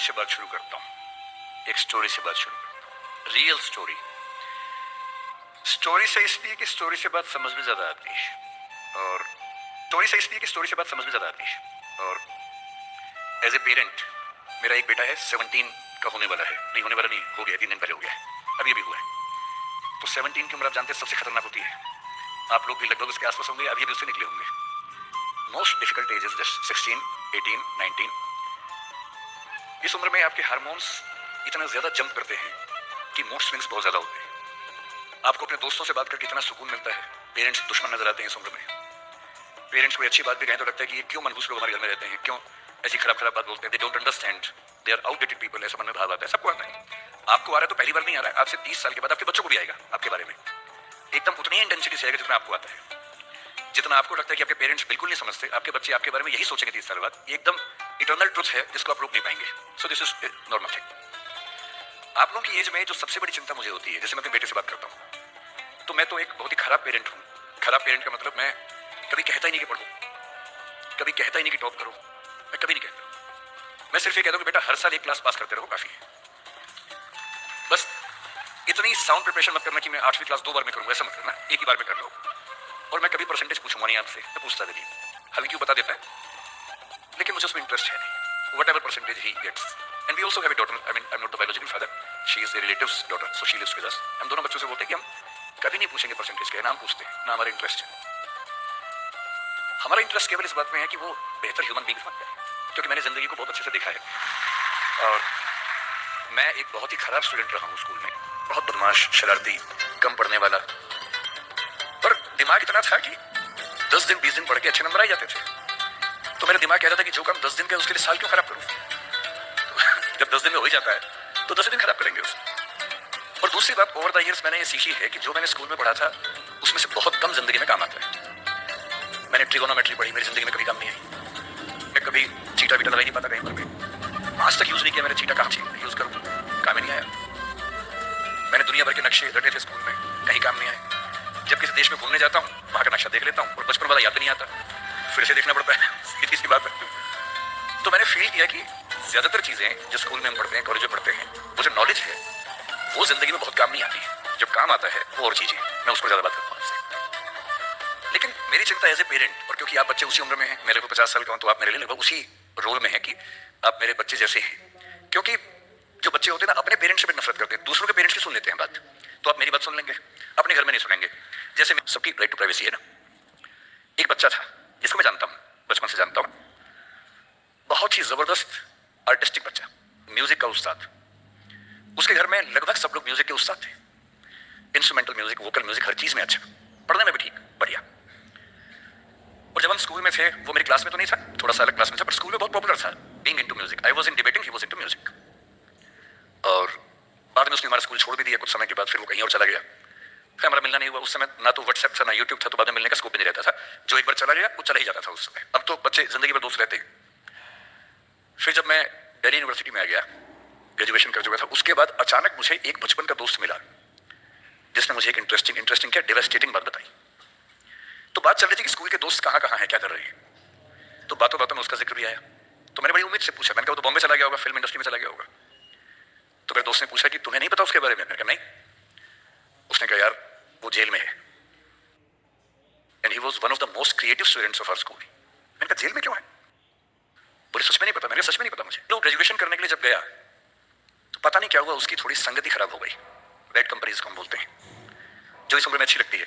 कहानी से बात शुरू करता हूँ, एक स्टोरी से बात शुरू करता हूँ। Real story. स्टोरी से इसलिए कि स्टोरी से बात समझ में ज्यादा आती है, और स्टोरी से इसलिए कि स्टोरी से बात समझ में ज्यादा आती है। और एज ए पेरेंट, मेरा एक बेटा है, 17 का होने वाला है, नहीं होने वाला नहीं, हो गया, 3 दिन पहले हो गया है, अभी अभी हुआ है। तो 17 की उम्र आप जानते हैं सबसे खतरनाक होती है। आप लोग भी लगभग उसके आसपास होंगे, अभी अभी उससे निकले होंगे। Most difficult age is 16, 18, 19। इस उम्र में आपके हार्मोन्स इतना ज्यादा जंप करते हैं कि मूड स्विंग्स बहुत ज्यादा होते हैं। आपको अपने दोस्तों से बात करके इतना सुकून मिलता है। पेरेंट्स दुश्मन नजर आते हैं इस उम्र में। पेरेंट्स कोई अच्छी बात भी कहें तो लगता है कि ये क्यों मनहूस लोग हमारे घर में रहते हैं, क्यों ऐसी खराब खराब बात बोलते हैं। They don't understand, they are outdated people, ऐसा मन में भाव आता है। सबको आता है। आपको आ रहा है तो पहली बार नहीं आ रहा है, आपसे 30 साल के बाद आपके बच्चों को भी आएगा आपके बारे में, एकदम उतनी ही इंटेंसिटी से आएगा जितना आपको आता है। जितना आपको लगता है कि आपके पेरेंट्स बिल्कुल नहीं समझते, आपके बच्चे आपके बारे में यही सोचेंगे 30 साल बाद। एकदम इटर्नल ट्रुथ है जिसको आप रोक नहीं पाएंगे। So this is normal thing. आप लोगों की एज में जो सबसे बड़ी चिंता मुझे होती है, जैसे मैं अपने बेटे से बात करता हूँ, तो मैं तो एक बहुत ही खराब पेरेंट हूँ। खराब पेरेंट का मतलब मैं कभी कहता ही नहीं कि पढ़ो, कभी कहता ही नहीं कि टॉप करो, मैं कभी नहीं कहता। मैं सिर्फ ये कहता हूँ कि बेटा हर साल एक क्लास पास करते रहो, काफी है। बस इतनी साउंड प्रिपरेशन मत करना कि मैं 8वीं क्लास 2 बार में करूंगा, ऐसा मत करना, एक ही बार में कर लो। और मैं कभी परसेंटेज पूछूंगा नहीं आपसे, मैं पूछता भी नहीं। हालांकि वो बता देता है, लेकिन मुझे उसमें इंटरेस्ट है नहीं। Whatever percentage he gets. And we also have a daughter, I mean I am not the biological father, she is a relative's daughter, so she lives with us. हम दोनों बच्चों से बोलते हैं कि हम कभी नहीं पूछेंगे परसेंटेज के, ना हम पूछते हैं, ना हमारा इंटरेस्ट है। हमारा इंटरेस्ट केवल इस बात में है कि वो बेहतर ह्यूमन बीइंग्स बन जाए, क्योंकि मैंने जिंदगी को बहुत अच्छे से देखा है। और मैं एक बहुत ही खराब स्टूडेंट रहा हूँ स्कूल में, बहुत बदमाश, शरारती, कम पढ़ने वाला। पर दिमाग इतना था कि 10 दिन 20 दिन पढ़ के अच्छे नंबर आ जाते थे। तो मेरा दिमाग कह रहा था कि जो काम 10 दिन का उसके लिए साल क्यों खराब करूं। जब 10 दिन में हो ही जाता है तो 10 दिन खराब करेंगे उसमें। और दूसरी बात, ओवर द इयर्स मैंने ये सीखी है कि जो मैंने स्कूल में पढ़ा था उसमें से बहुत कम जिंदगी में काम आता है। मैंने ट्रिगोनोमेट्री पढ़ी, मेरी जिंदगी में कभी काम नहीं आई। मैं कभी चीटा बीटा लगा नहीं पाता कहीं पर भी, आज तक यूज नहीं किया मैंने चीटा, कहाँ चीटा यूज करूँ, काम ही नहीं आया। मैंने दुनिया भर के नक्शे रटे थे स्कूल में, कहीं काम नहीं आए। जब किसी देश में घूमने जाता हूँ वहां का नक्शा देख लेता हूँ और बचपन वाला याद नहीं आता, फिर से देखना पड़ता है, सीधी सी बात है। तो मैंने फील किया कि ज्यादातर चीजें जो स्कूल में हम पढ़ते हैं, कॉलेज में पढ़ते हैं, वो जो नॉलेज है वो जिंदगी में बहुत काम नहीं आती है। जब काम आता है वो और चीजें, मैं उसको ज्यादा बात करता हूँ आपसे। लेकिन मेरी चिंता एज ए पेरेंट, और क्योंकि आप बच्चे उसी उम्र में हैं, मेरे को 50 साल का हूं, तो आप मेरे लिए लगभग उसी रोल में है कि आप मेरे बच्चे जैसे हैं। क्योंकि जो बच्चे होते हैं ना, अपने पेरेंट्स से भी नफरत करते हैं, दूसरों के पेरेंट्स की सुन लेते हैं बात। तो आप मेरी बात सुन लेंगे, अपने घर में नहीं सुनेंगे। जैसे सबकी राइट टू प्राइवेसी है ना। एक बच्चा था जिसको मैं जानता हूँ, बचपन से जानता हूँ, बहुत ही जबरदस्त आर्टिस्टिक बच्चा, म्यूजिक का उस्ताद। उसके घर में लगभग सब लोग म्यूजिक के उस्ताद थे। इंस्ट्रूमेंटल म्यूजिक, वोकल म्यूजिक, हर चीज में अच्छा, पढ़ने में भी ठीक, बढ़िया। और जब हम स्कूल में थे, वो मेरी क्लास में तो नहीं था, थोड़ा सा अलग क्लास में था, पर स्कूल में बहुत पॉपुलर था, being into music. I was in debating, he was into music. और बाद में उसने हमारा स्कूल छोड़ भी दिया कुछ समय के बाद, फिर वो कहीं और चला गया। फिर हमारा मिलना नहीं हुआ। उस समय ना तो व्हाट्सएप था ना यूट्यूब था, तो बाद में मिलने का स्कोप भी नहीं रहता था। जो एक बार चला गया वो चला ही जाता था उस समय। अब तो बच्चे जिंदगी भर दोस्त रहते हैं। फिर जब मैं दिल्ली यूनिवर्सिटी में आ गया, ग्रेजुएशन कर चुका था, उसके बाद अचानक मुझे एक बचपन का दोस्त मिला जिसने मुझे एक इंटरेस्टिंग क्या डेवास्टेटिंग बात बताई। तो बात चल रही थी कि स्कूल के दोस्त कहाँ कहाँ हैं, क्या कर रहे हैं। तो बातों बातों में उसका जिक्र भी आया। तो मैंने बड़ी उम्मीद से पूछा, मैंने कहा वो तो बॉम्बे चला गया होगा, फिल्म इंडस्ट्री में चला गया होगा। तो मेरे दोस्त ने पूछा कि तुम्हें नहीं पता उसके बारे में? मैंने कहा नहीं। उसने कहा यार वो जेल में है, and he was one of the most creative students of our school. मैंने कहा जेल में क्यों है? बोले सच में नहीं पता। मैंने कहा सच में नहीं पता मुझे। तो ग्रेजुएशन करने के लिए जब गया तो पता नहीं क्या हुआ, उसकी थोड़ी संगति खराब हो गई। बैड कंपनी जिसको हम बोलते हैं, जो इस उम्र में अच्छी लगती है,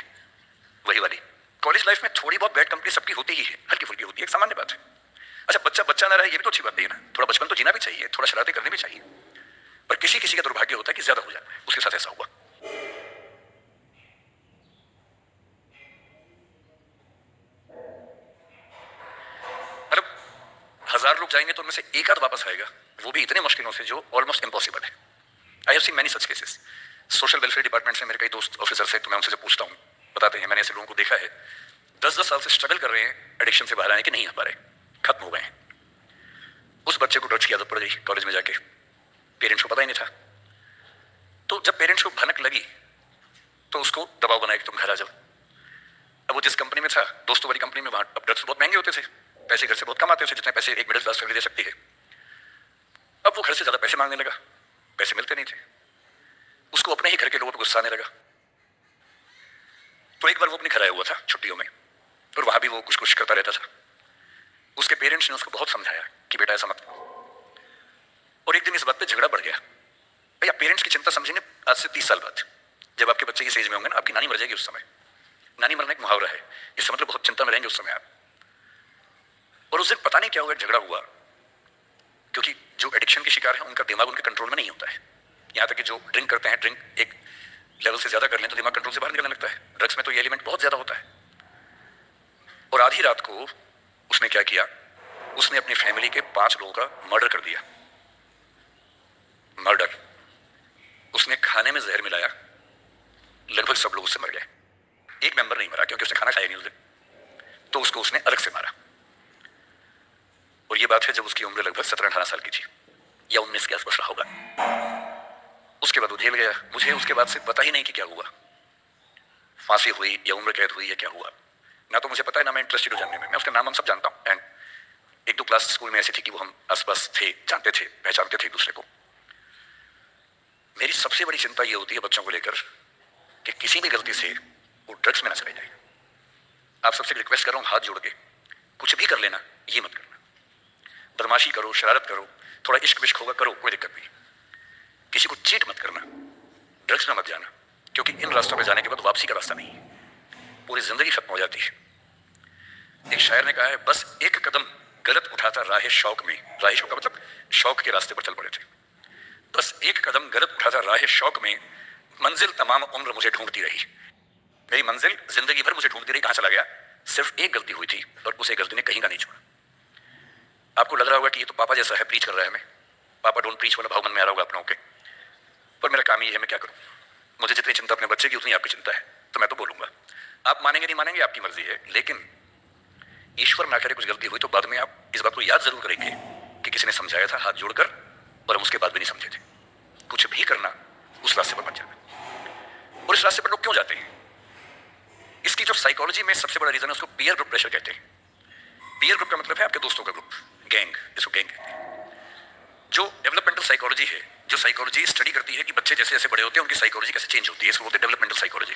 वही वाली। कॉलेज लाइफ में थोड़ी बहुत बैड कंपनी सबकी होती ही है, हल्की फुल्की होती है, एक सामान्य बात है। अच्छा, बच्चा बच्चा ना रहे ये भी तो अच्छी बात नहीं है ना। थोड़ा बचपन तो जीना भी चाहिए, थोड़ा शरारतें करनी भी चाहिए, पर किसी किसी का दुर्भाग्य होता है कि ज्यादा हो जाता है। उसके साथ ऐसा हुआ। मतलब 1000 लोग जाएंगे तो उनमें से एक आध वापस आएगा, वो भी इतने मुश्किलों से जो ऑलमोस्ट इम्पॉसिबल है। I have seen many such cases. Social welfare department से मेरे कई दोस्त ऑफिसर से, तो मैं उनसे जब पूछता हूँ बताते हैं, मैंने ऐसे लोगों को देखा है 10-10 साल से स्ट्रगल कर रहे हैं एडिक्शन से बाहर आने के, नहीं आ पा रहे, खत्म हो गए हैं। उस बच्चे को ड्रग्स की आदत पड़ गई कॉलेज में जाके, पेरेंट्स को पता ही नहीं था। तो जब पेरेंट्स को भनक लगी तो उसको दबाव बनाया कि तुम घर आ जाओ। अब वो जिस कंपनी में था, दोस्तों वाली कंपनी में, वहां अब ड्रग्स बहुत महंगे होते थे, पैसे घर से बहुत कम आते थे, जितने पैसे एक मिडिल क्लास फैमिली दे सकती है। अब वो घर से ज्यादा पैसे मांगने लगा, पैसे मिलते नहीं थे, उसको अपने ही घर के लोगों पर गुस्सा आने लगा। तो एक बार वो अपने घर आया हुआ था छुट्टियों में, और वहां भी वो कुछ कुछ करता रहता था। उसके पेरेंट्स ने उसको बहुत समझाया कि बेटा ऐसा मत करो, और एक दिन इस बात पे झगड़ा बढ़ गया। भैया पेरेंट्स की चिंता समझेंगे आज से 30 साल बाद, जब आपके बच्चे इस एज में होंगे ना, आपकी नानी मर जाएगी उस समय। नानी मरना एक मुहावरा है, इससे मतलब बहुत चिंता में रहेंगे उस समय आप। और उस दिन पता नहीं क्या हुआ, झगड़ा हुआ, क्योंकि जो एडिक्शन के शिकार है उनका दिमाग उनके कंट्रोल में नहीं होता है। यहां तक कि जो ड्रिंक करते हैं, ड्रिंक एक लेवल से ज्यादा कर लें तो दिमाग कंट्रोल से बाहर निकलने लगता है। ड्रग्स में तो ये एलिमेंट बहुत ज्यादा होता है। और आधी रात को उसने क्या किया, उसने अपनी फैमिली के 5 लोगों का मर्डर कर दिया। मर्डर। उसने खाने में जहर मिलाया, लगभग सब लोग उससे मर गए। एक मेंबर नहीं मरा क्योंकि उसने खाना खाया नहीं उस दिन, तो उसको उसने अलग से मारा। और ये बात है जब उसकी उम्र लगभग 17-18 साल की थी, या 19 के आसपास रहा होगा। उसके बाद वो जेल गया। मुझे उसके बाद से पता ही नहीं कि क्या हुआ, फांसी हुई या उम्र कैद हुई या क्या हुआ, ना तो मुझे पता है ना मैं इंटरेस्टेड हूं जानने में। मैं उसका नाम हम सब जानता हूं। एंड 1-2 क्लास स्कूल में ऐसी थी कि वो हम आसपास थे, जानते थे, पहचानते थे एक दूसरे को। मेरी सबसे बड़ी चिंता ये होती है बच्चों को लेकर कि किसी भी गलती से वो ड्रग्स में ना चले जाए। आप सबसे रिक्वेस्ट कर रहा हूं हाथ जोड़ के, कुछ भी कर लेना, ये मत करना। बदमाशी करो, शरारत करो, थोड़ा इश्क विश्क होगा करो, कोई दिक्कत नहीं। किसी को चीट मत करना, ड्रग्स में मत जाना, क्योंकि इन रास्तों पे जाने के बाद वापसी का रास्ता नहीं है, पूरी जिंदगी खत्म हो जाती है। एक शायर ने कहा है, बस एक कदम गलत उठाता राह शौक में, राह शौक का मतलब शौक के रास्ते पर चल पड़े थे। बस एक कदम गलत उठाता राह शौक में, मंजिल तमाम उम्र मुझे ढूंढती रही। मेरी मंजिल जिंदगी भर मुझे ढूंढती रही, कहां चला गया। सिर्फ एक गलती हुई थी और उसे गलती ने कहीं का नहीं छोड़ा। आपको लग रहा होगा कि ये तो पापा जैसा है, प्रीच कर रहा है हमें। पापा डोंट प्रीच वाला भाव मन में आ रहा होगा आप लोगों के, पर मेरा काम ही है, मैं क्या करूं। मुझे जितनी चिंता अपने बच्चे की उतनी आपकी चिंता है, तो मैं तो बोलूंगा। आप मानेंगे नहीं मानेंगे आपकी मर्जी है, लेकिन ईश्वर ना करे कुछ गलती हुई तो बाद में आप इस बात को याद जरूर करेंगे कि किसी ने समझाया था हाथ जोड़कर, और हम उसके बाद भी नहीं समझे थे। कुछ भी करना, उस रास्ते पर मत जाना। और इस रास्ते पर लोग क्यों जाते हैं, इसकी जो साइकोलॉजी में सबसे बड़ा रीजन है, उसको पीयर ग्रुप प्रेशर कहते हैं। पीयर ग्रुप का मतलब है आपके दोस्तों का ग्रुप, गैंग, जिसको गैंग कहते हैं। जो डेवलपमेंटल साइकोलॉजी है, जो साइकोलॉजी स्टडी करती है कि बच्चे जैसे जैसे बड़े होते हैं उनकी साइकोलॉजी कैसे चेंज होती है, इसको बोलते हैं डेवलपमेंटल साइकोलॉजी।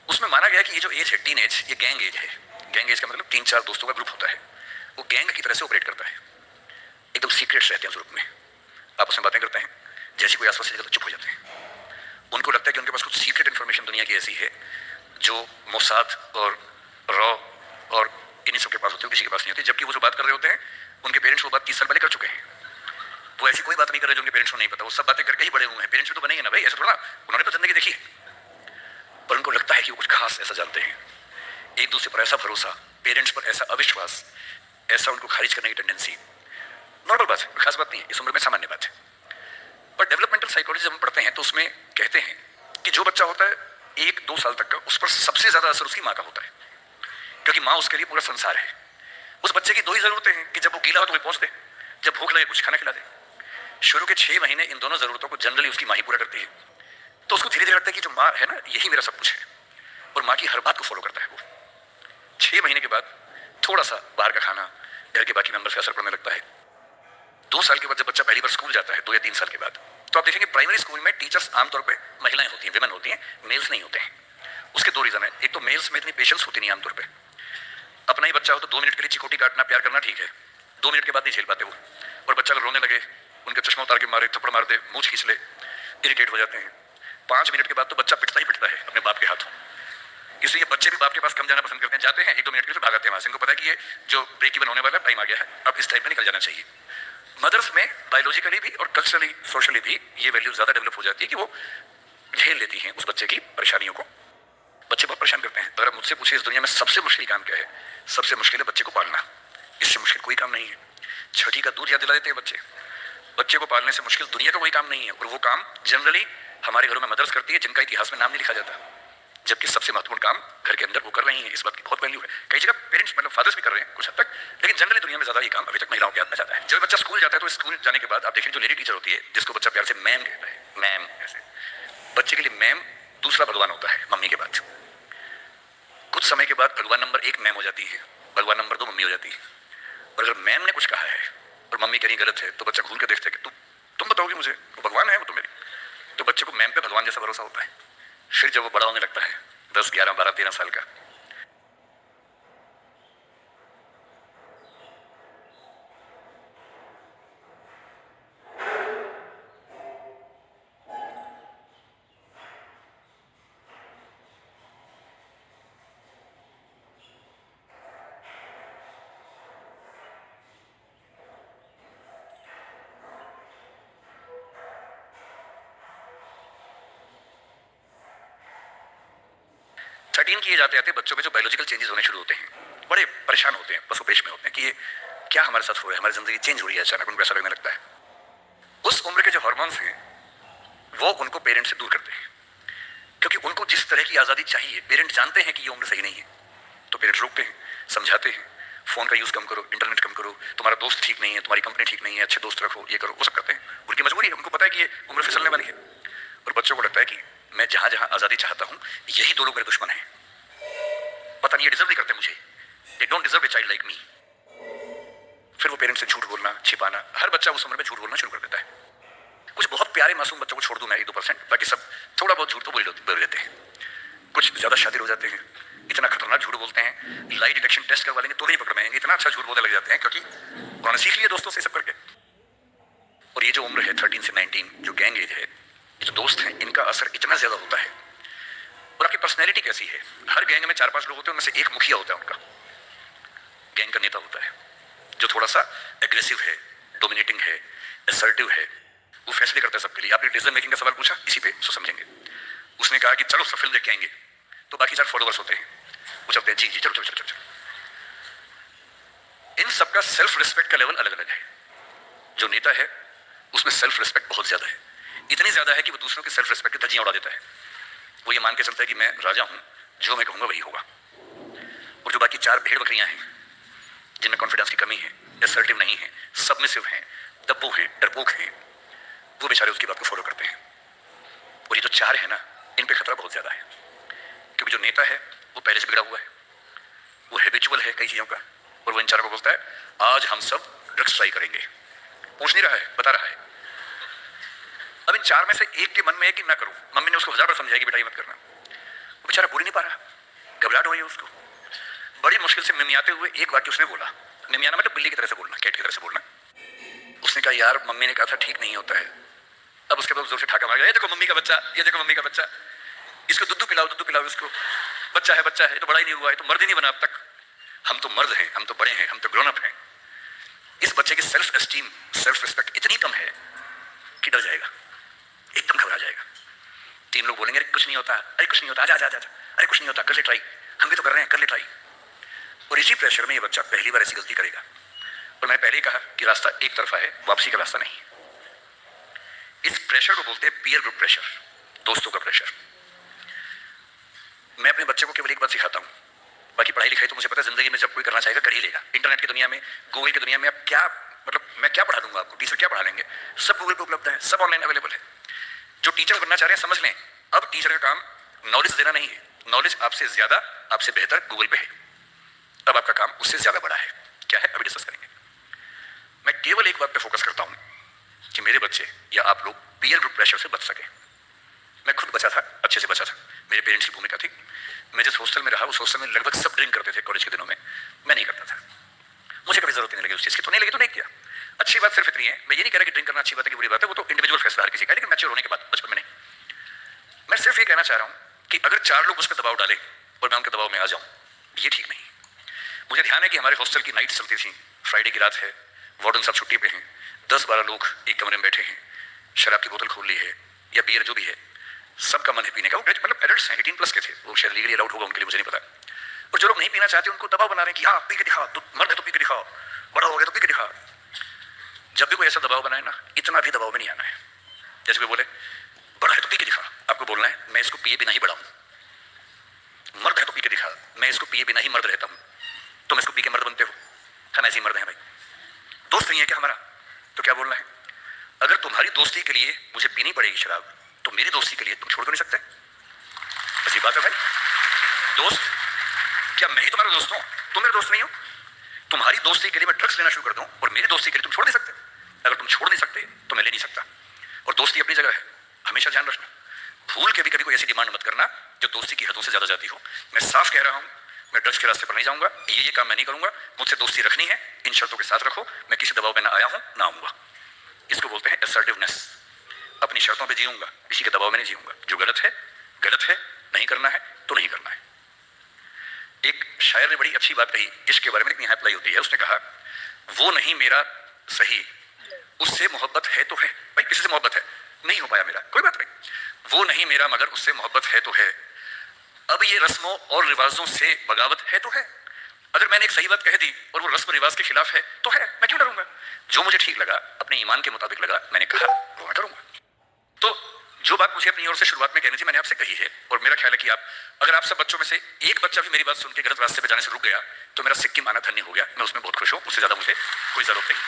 उसमें माना गया कि ये जो एज है, टीन एज, ये गैंग एज है। गैंग एज का मतलब 3-4 दोस्तों का ग्रुप होता है, वो गैंग की तरह से ऑपरेट करता है। एकदम सीक्रेट्स रहते हैं उस ग्रुप में, आपस में बातें करते हैं, जैसी कोई आसपास से तो चुप हो जाते हैं। उनको लगता है कि उनके पास कुछ सीक्रेट इन्फॉर्मेशन दुनिया की ऐसी है जो मोसाद और रॉ और इन्हीं सब के पास होती है, किसी के पास नहीं होती। जबकि वो जो बात कर रहे होते हैं उनके पेरेंट्स वो बात 30 साल पहले कर चुके हैं। वो ऐसी कोई बात नहीं कर रहे जो उनके पेरेंट्स को नहीं पता, वो सब बातें करके ही बड़े हुए हैं। पेरेंट्स भी तो बनेंगे ना भाई, ऐसा थोड़ा, उन्होंने तो जिंदगी देखी है, पर उनको लगता है कि वो कुछ खास ऐसा जानते हैं। एक दूसरे पर ऐसा भरोसा, पेरेंट्स पर ऐसा अविश्वास, ऐसा उनको खारिज करने की टेंडेंसी, नॉर्मल बात है, खास बात नहीं है, इस उम्र में सामान्य बात है। पर डेवलपमेंटल साइकोलॉजी जब हम पढ़ते हैं तो उसमें कहते हैं कि जो बच्चा होता है 1-2 साल तक का, उस पर सबसे ज्यादा असर उसकी माँ का होता है, क्योंकि माँ उसके लिए पूरा संसार है। उस बच्चे की 2 ही जरूरतें हैं कि जब वो गीला हो तो वो पहुंच दे, जब भूख लगे कुछ खाना खिला दे। शुरू के 6 महीने इन दोनों जरूरतों को जनरली उसकी माँ ही पूरा करती है। तो उसको धीरे धीरे लगता है कि जो माँ है ना, यही मेरा सब कुछ है, और माँ की हर बात को फॉलो करता है वो। 6 महीने के बाद थोड़ा सा बाहर का खाना, घर के बाकी मेंबर्स का असर पड़ने लगता है। 2 साल के बाद जब बच्चा पहली बार स्कूल जाता है, 2 या 3 साल के बाद, तो आप देखेंगे प्राइमरी स्कूल में टीचर्स आमतौर पे महिलाएं होती हैं, विमेन होती हैं, मेल्स नहीं होते हैं। उसके 2 रीजन है। एक तो मेल्स में इतनी पेशेंस होती नहीं आमतौर पे, अपना ही बच्चा हो तो 2 मिनट के लिए चिकोटी काटना, प्यार करना ठीक है, 2 मिनट के बाद नहीं झेल पाते वो। और बच्चा अगर रोने लगे, उनका चश्मा उतार के मारे, थप्पड़ मार दे, मूंछ खींच ले, इरिटेट हो जाते हैं। 5 मिनट के बाद तो बच्चा पिटता ही पिटता है अपने बाप के हाथों। इसलिए बच्चे भी बाप के पास कम जाना पसंद करते हैं, जाते हैं 1-2 मिनट के लिए भागते हैं वहां से। इनको पता है कि ये जो ब्रेक इवन होने वाला टाइम आ गया है, अब इस टाइम में निकल जाना चाहिए। मदर्स में बायोलॉजिकली भी और कल्चरली, सोशली भी ये वैल्यू ज्यादा डेवलप हो जाती है कि वो झेल लेती हैं उस बच्चे की परेशानियों को। बच्चे बहुत परेशान करते हैं। अगर आप मुझसे पूछे इस दुनिया में सबसे मुश्किल काम क्या है, सबसे मुश्किल है बच्चे को पालना। इससे मुश्किल कोई काम नहीं है। छठी का दूध याद दिला देते हैं बच्चे। बच्चे को पालने से मुश्किल दुनिया का कोई काम नहीं है, और वो काम जनरली हमारे घरों में मदर्स करती है, जिनका इतिहास में नाम नहीं लिखा जाता, जबकि सबसे महत्वपूर्ण काम घर के अंदर वो कर रही हैं। इस बात की बहुत वैल्यू है। कई जगह पेरेंट्स मतलब फादर्स भी कर रहे हैं कुछ हद तक, लेकिन जनरली दुनिया में ज्यादा ये काम अभी तक महिलाओं के हाथ में जाता है। जब बच्चा स्कूल जाता है तो स्कूल जाने के बाद आप देखें जो लेडी टीचर होती है, जिसको बच्चा प्यार से मैम कहता है, मैम, ऐसे बच्चे के लिए मैम दूसरा भगवान होता है मम्मी के बाद। कुछ समय के बाद भगवान नंबर 1 मैम हो जाती है, भगवान नंबर 2 मम्मी हो जाती है। और अगर मैम ने कुछ कहा है और मम्मी कह रही गलत है, तो बच्चा घूर के देखता है कि तुम बताओगे मुझे, वो भगवान है वो तो मेरी। तो बच्चे को मैम पे भगवान जैसा भरोसा होता है। फिर जब वो बड़ा होने लगता है 10, 11, 12, 13 साल का, थर्टीन किए जाते जाते बच्चों में जो बायोलॉजिकल चेंजेस होने शुरू होते हैं, बड़े परेशान होते हैं, पशुपेश में होते हैं कि ये क्या हमारे साथ हो रहा है, हमारी जिंदगी चेंज हो रही है, अचानक उनको ऐसा लगने लगता है। उस उम्र के जो हार्मोन्स हैं वो उनको पेरेंट से दूर करते हैं, क्योंकि उनको जिस तरह की आजादी चाहिए, पेरेंट जानते हैं कि ये उम्र सही नहीं है, तो पेरेंट रोकते हैं, समझाते हैं, फोन का यूज कम करो, इंटरनेट कम करो, तुम्हारा दोस्त ठीक नहीं है, तुम्हारी कंपनी ठीक नहीं है, अच्छे दोस्त रखो, ये करो, वो सब करते हैं। उनकी मजबूरी है, उनको पता है कि ये उम्र फिसलने वाली है। और बच्चों को लगता है कि मैं जहां जहां आजादी चाहता हूं यही दो लोग मेरे दुश्मन हैं, पता नहीं ये डिजर्व नहीं करते मुझे, they don't deserve a child like me. फिर वो पेरेंट्स से झूठ बोलना, छिपाना, हर बच्चा उस उम्र में झूठ बोलना शुरू कर देता है। कुछ बहुत प्यारे मासूम बच्चों को छोड़ दूं मैं 1-2%, बाकी सब थोड़ा बहुत झूठ तो बोल लेते हैं। कुछ ज्यादा शातिर हो जाते हैं, इतना खतरनाक झूठ बोलते हैं, लाई डिटेक्शन टेस्ट करवा लेंगे तो नहीं पकड़ में आएंगे, इतना अच्छा झूठ बोलने लग जाते हैं, क्योंकि उन्होंने सीख लिया दोस्तों से सब करके। और ये जो उम्र है 13 से 19, जो गैंग एज है, ये जो दोस्त हैं, इनका असर इतना ज्यादा होता है। और आपकी पर्सनैलिटी कैसी है, हर गैंग में 4-5 लोग होते हैं, उनमें से एक मुखिया होता है, उनका गैंग का नेता होता है, जो थोड़ा सा एग्रेसिव है, डोमिनेटिंग है, असर्टिव है, वो फैसले करता है सबके लिए। आपने डिसीजन मेकिंग का सवाल पूछा, इसी पे सो समझेंगे। उसने कहा कि चलो सब फिल्म देख के आएंगे, तो बाकी 4 फॉलोअर्स होते हैं, वो चलते हैं, जी जी चलो चलो चलो चलो। इन सबका सेल्फ रिस्पेक्ट का लेवल अलग अलग है। जो नेता है उसमें सेल्फ रिस्पेक्ट बहुत ज्यादा है, इतनी ज्यादा है कि वो दूसरों के सेल्फ रिस्पेक्ट की धज्जियां उड़ा देता है। वो ये मान के चलता है कि मैं राजा हूं, जो मैं कहूंगा वही होगा। और जो बाकी 4 भेड़ बकरियां हैं, जिनमें कॉन्फिडेंस की कमी है, असर्टिव नहीं है, सबमिसिव हैं, दब्बू हैं, डरपोक हैं, वो बेचारे उसकी बात को फॉलो करते हैं। और ये जो 4 है ना, इन पे खतरा बहुत ज्यादा है, क्योंकि जो नेता है वो पहले से बिगड़ा हुआ है, वो हैबिचुअल है कई चीजों का, और वो इन 4 को बोलता है आज हम सब ड्रग्स ट्राई करेंगे। पूछ नहीं रहा है, बता रहा है। अब इन 4 में से एक के मन में है कि ना करूं, मम्मी ने उसको 1000 बार समझाया कि बेटा ये मत करना, वो बेचारा बोल नहीं पा रहा, घबराहट हो रही है उसको। बड़ी मुश्किल से मिमियाते हुए एक वाक्य उसने बोला, मिमियाना मतलब बिल्ली की तरह से बोलना, कैट की तरह से बोलना। उसने कहा यार मम्मी ने कहा था ठीक नहीं होता है। अब उसके बाद जोर से ठाका मार गया, ये देखो मम्मी का बच्चा, ये देखो मम्मी का बच्चा, इसको दूध पिलाओ इसको, बच्चा है तो बड़ा ही नहीं हुआ है, तो मर्द ही नहीं बना अब तक। हम तो मर्द हैं, हम तो बड़े हैं, हम तो ग्रोन अप हैं। इस बच्चे की सेल्फ एस्टीम, सेल्फ रिस्पेक्ट इतनी कम है कि डर जाएगा, एकदम घबरा जाएगा। 3 लोग बोलेंगे अरे कुछ नहीं होता, अरे कुछ नहीं होता, आजा आजा आजा, अरे कुछ नहीं होता, कर ले ट्राई, हम भी तो कर रहे हैं, कर ले ट्राई। और इसी प्रेशर में ये बच्चा पहली बार ऐसी गलती करेगा। और मैंने पहले ही कहा कि रास्ता एक तरफा है, वापसी का रास्ता नहीं। इस प्रेशर को बोलते हैं पीयर ग्रुप प्रेशर, दोस्तों का प्रेशर। मैं अपने बच्चे को केवल एक बात सिखाता हूं, बाकी पढ़ाई लिखाई तो मुझे पता है जिंदगी में जब कोई करना चाहेगा कर ही लेगा। इंटरनेट की दुनिया में, गूगल की दुनिया में अब क्या मतलब मैं क्या पढ़ा दूंगा आपको, टीचर क्या पढ़ा लेंगे, सब गूगल पे उपलब्ध है, सब ऑनलाइन अवेलेबल है। जो टीचर बनना चाह रहे हैं समझ लें, अब टीचर का काम नॉलेज देना नहीं है, नॉलेज आपसे ज्यादा, आपसे बेहतर गूगल पे है। अब आपका काम उससे ज्यादा बड़ा है, क्या है अभी डिस्कस करेंगे। मैं केवल एक बात पे फोकस करता हूं कि मेरे बच्चे या आप लोग पीयर ग्रुप प्रेशर से बच सके। मैं खुद बचा था, अच्छे से बचा था, मेरे पेरेंट्स की भूमिका थी। मैं जिस हॉस्टल में रहा उस हॉस्टल में लगभग सब ड्रिंक करते थे कॉलेज के दिनों में, मैं नहीं करता था, मुझे कभी जरूरत नहीं लगी उस चीज की, तो नहीं लगी तो नहीं किया। अच्छी बात सिर्फ इतनी है, मैं ये नहीं कह रहा कि ड्रिंक करना अच्छी बात है कि बुरी बात है, वो तो इंडिविजुअल फैसला हर किसी का है, लेकिन मैच्योर होने के बाद, बचपन में नहीं। मैं सिर्फ ये कहना चाह रहा हूं कि अगर 4 लोग उस पर दबाव डाले और मैं उनके दबाव में आ जाऊं, ये ठीक नहीं। मुझे ध्यान है कि हमारे हॉस्टल की नाइट चलती थी, फ्राइडे की रात है, वार्डन साहब छुट्टी पे हैं, 10-12 लोग एक कमरे में बैठे हैं, शराब की बोतल खोल ली है या बियर जो भी है, सबका मन है पीने का। वो मतलब एडल्ट्स हैं, 18+ के थे, वो शायद लीगली अलाउड होगा उनके लिए, मुझे नहीं पता। और जो लोग नहीं पीना चाहते उनको दबाव बना रहे हैं कि हाँ पी के दिखाओ, तो मर्द है तो पी के दिखाओ, बड़ा हो गया तो पी के दिखाओ। जब भी कोई ऐसा दबाव बनाए ना, इतना भी दबाव में नहीं आना है। जैसे कोई बोले बड़ा है तो पी के दिखा, आपको बोलना है मैं इसको पिए बिना ही बड़ा हूं। मर्द है तो पी के दिखा, मैं इसको पिए बिना ही मर्द रहता हूं। तुम इसको पी के मर्द बनते हो, हम ऐसे ही मर्द हैं भाई। दोस्त नहीं है क्या हमारा, तो क्या बोलना है, अगर तुम्हारी दोस्ती के लिए मुझे पीनी पड़ेगी शराब, तो मेरी दोस्ती के लिए तुम छोड़ तो नहीं सकते। ऐसी बात है भाई। दोस्त क्या मैं ही तुम्हारा दोस्त हूं, तुम मेरे दोस्त नहीं हो? तुम्हारी दोस्ती के लिए मैं ड्रग्स लेना शुरू कर दूं और मेरी दोस्ती के लिए तुम छोड़ नहीं सकते। अगर तुम छोड़ नहीं सकते तो मैं ले नहीं सकता। और दोस्ती अपनी जगह है, हमेशा ध्यान रखना। भूल के भी कभी कोई ऐसी डिमांड मत करना जो दोस्ती की हदों से ज्यादा जाती हो। मैं साफ कह रहा हूं, मैं ड्रग्स के रास्ते पर नहीं जाऊंगा, ये काम मैं नहीं करूंगा। मुझसे दोस्ती रखनी है, इन शर्तों के साथ रखो। मैं किसी दबाव में ना आया हूं ना आऊंगा। इसको बोलते हैं असर्टिवनेस। अपनी शर्तों पे जीऊंगा, किसी के दबाव में नहीं जीऊंगा। जो गलत है गलत है, नहीं करना है तो नहीं करना है। एक शायर ने बड़ी अच्छी बात कही इश्क के बारे में, इतनी अप्लाई होती है। उसने कहा, वो नहीं मेरा सही, उससे मोहब्बत है तो है। भाई किसी से मोहब्बत है, नहीं हो पाया मेरा, कोई बात नहीं। वो नहीं मेरा मगर उससे मोहब्बत है तो है। अब ये रस्मों और रिवाजों से बगावत है तो है। अगर मैंने एक सही बात कह दी और वो रस्म रिवाज के खिलाफ है तो है, मैं क्यों डरूंगा। जो मुझे ठीक लगा, अपने ईमान के मुताबिक लगा, मैंने कहा, वो मैं करूंगा। तो जो बात मुझे अपनी ओर से शुरुआत में कहनी थी मैंने आपसे कही है। और मेरा ख्याल है कि अगर आप सब बच्चों में से एक बच्चा भी मेरी बात सुन के गलत रास्ते पे जाने से रुक गया तो मेरा सिक्किम आना धन्य हो गया। मैं उसमें बहुत खुश हूं, उससे ज्यादा मुझे कोई जरूरत नहीं।